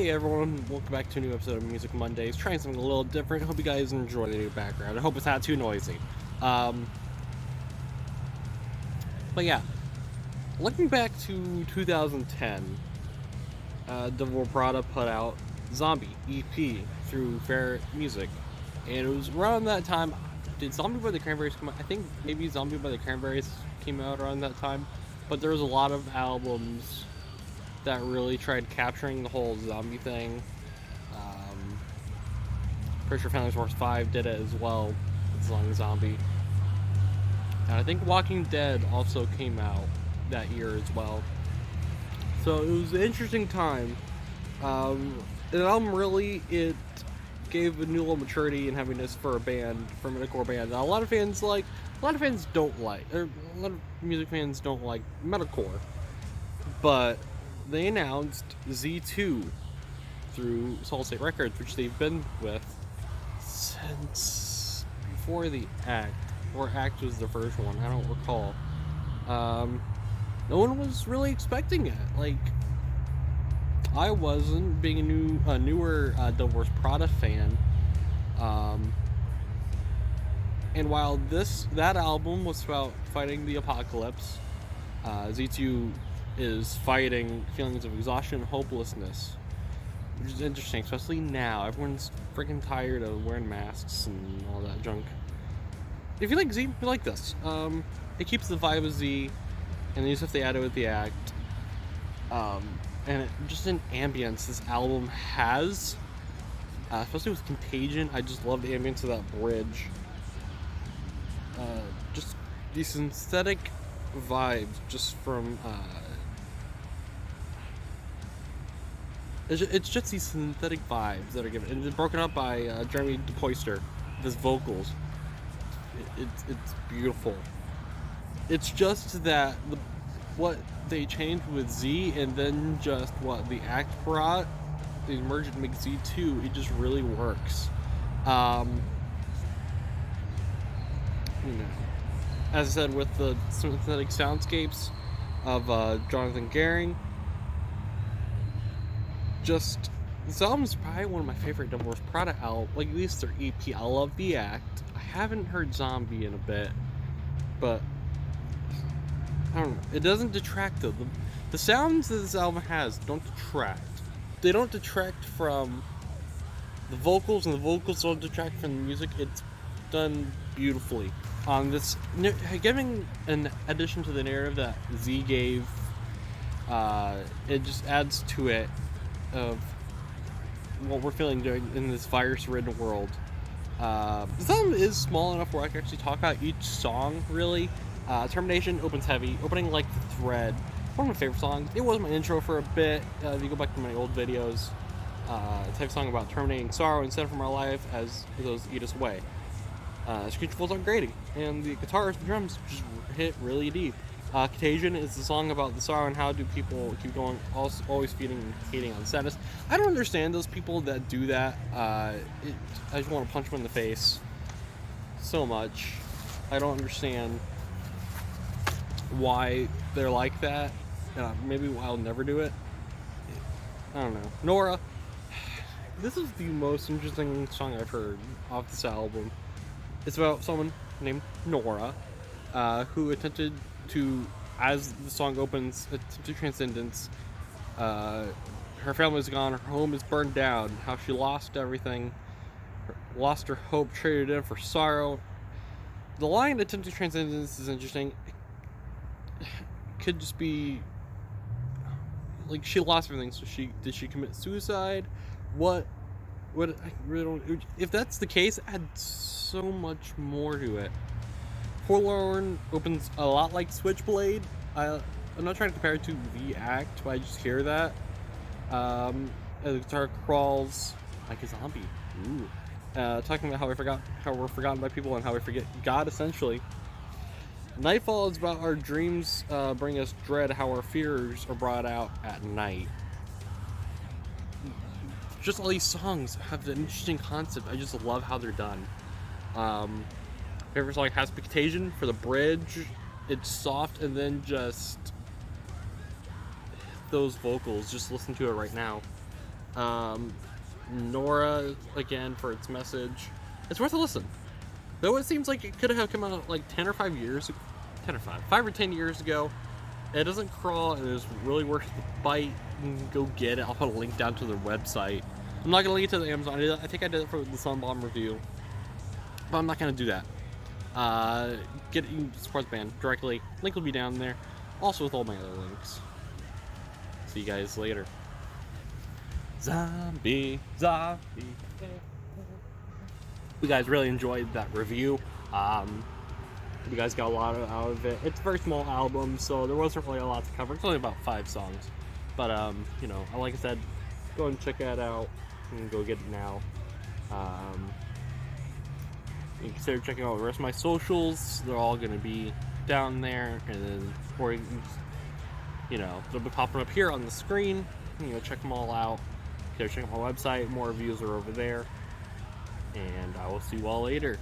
Hey everyone, welcome back to a new episode of Music Mondays. Trying something a little different. I hope you guys enjoy the new background. I hope it's not too noisy. But yeah, looking back to 2010, Prada put out Zombie EP through Fair Music, and it was around that time. Did Zombie by the Cranberries come out? I think maybe Zombie by the Cranberries came out around that time, but there was a lot of albums that really tried capturing the whole zombie thing. Pretty sure Family Force 5 did it as well with the song Zombie. And I think Walking Dead also came out that year as well. So it was an interesting time. The album really, it gave a new level of maturity and heaviness for a band, for a metalcore band. Now, a lot of fans don't like, or a lot of music fans don't like metalcore. But they announced ZII through Solid State Records, which they've been with since before the Act, or Act was the first one. I don't recall. No one was really expecting it. Like, I wasn't, being a newer Divorce Prada fan. And while that album was about fighting the apocalypse, ZII is fighting feelings of exhaustion and hopelessness, which is interesting, especially now. Everyone's freaking tired of wearing masks and all that junk. If you like Z, you like this. It keeps the vibe of Z, and the stuff they added with the Act. And just an ambience this album has, especially with Contagion. I just love the ambience of that bridge. Just these synthetic vibes, just from it's just these synthetic vibes that are given, and it's broken up by Jeremy DePoister, his vocals. It's beautiful. It's just that what they changed with Z, and then just what the Act brought, they merged to make Z2. It just really works. As I said, with the synthetic soundscapes of Jonathan Gehring. Just, this album is probably one of my favorite Divorce Prada albums, like at least their EP. I love the Act. I haven't heard Zombie in a bit, but I don't know. It doesn't detract though. The sounds that this album has don't detract. They don't detract from the vocals, and the vocals don't detract from the music. It's done beautifully. On this, giving an addition to the narrative that Z gave, it just adds to it of what we're feeling in this virus-ridden world. This album is small enough where I can actually talk about each song, really. Termination opens heavy, opening like the thread. One of my favorite songs. It was my intro for a bit. If you go back to my old videos, type of song about terminating sorrow instead from our life as those eat us away. Screech Falls on grading, and the guitars and drums just hit really deep. Contagion is the song about the sorrow and how do people keep going, always feeding and hating on sadness. I don't understand those people that do that. I just want to punch them in the face so much. I don't understand why they're like that. Maybe I'll never do it. I don't know. Nora. This is the most interesting song I've heard off this album. It's about someone named Nora, who attempted to, as the song opens, attempted transcendence. Her family is gone, her home is burned down, how she lost everything, lost her hope, traded it in for sorrow. The line attempted transcendence is interesting. It could just be like she lost everything, so did she commit suicide? What I really don't. If that's the case, add so much more to it. Forlorn opens a lot like Switchblade. I'm not trying to compare it to the Act, but I just hear that. The guitar crawls like a zombie. Ooh. Talking about how we're forgotten by people and how we forget God, essentially. Nightfall is about our dreams bring us dread, how our fears are brought out at night. Just all these songs have an interesting concept. I just love how they're done. Favorite song has Contagion for the bridge. It's soft, and then just those vocals. Just listen to it right now. Nora, again, for its message. It's worth a listen. Though it seems like it could have come out like 10 or 5 years, 5 or 10 years ago. It doesn't crawl, and it's really worth the bite. Go get it. I'll put a link down to their website. I'm not gonna link it to the Amazon. I think I did it for the Sunbomb review, but I'm not gonna do that. You can support the band directly. Link will be down there, also with all my other links. See you guys later. Zombie. You guys really enjoyed that review. You guys got a lot out of it. It's a very small album, so there wasn't really a lot to cover. It's only about 5 songs. But, you know, like I said, go and check that out. You can go get it now. You can consider checking out the rest of my socials. They're all going to be down there. And then, or you know, they'll be popping up here on the screen. You know, check them all out. Check out my website. More reviews are over there. And I will see you all later.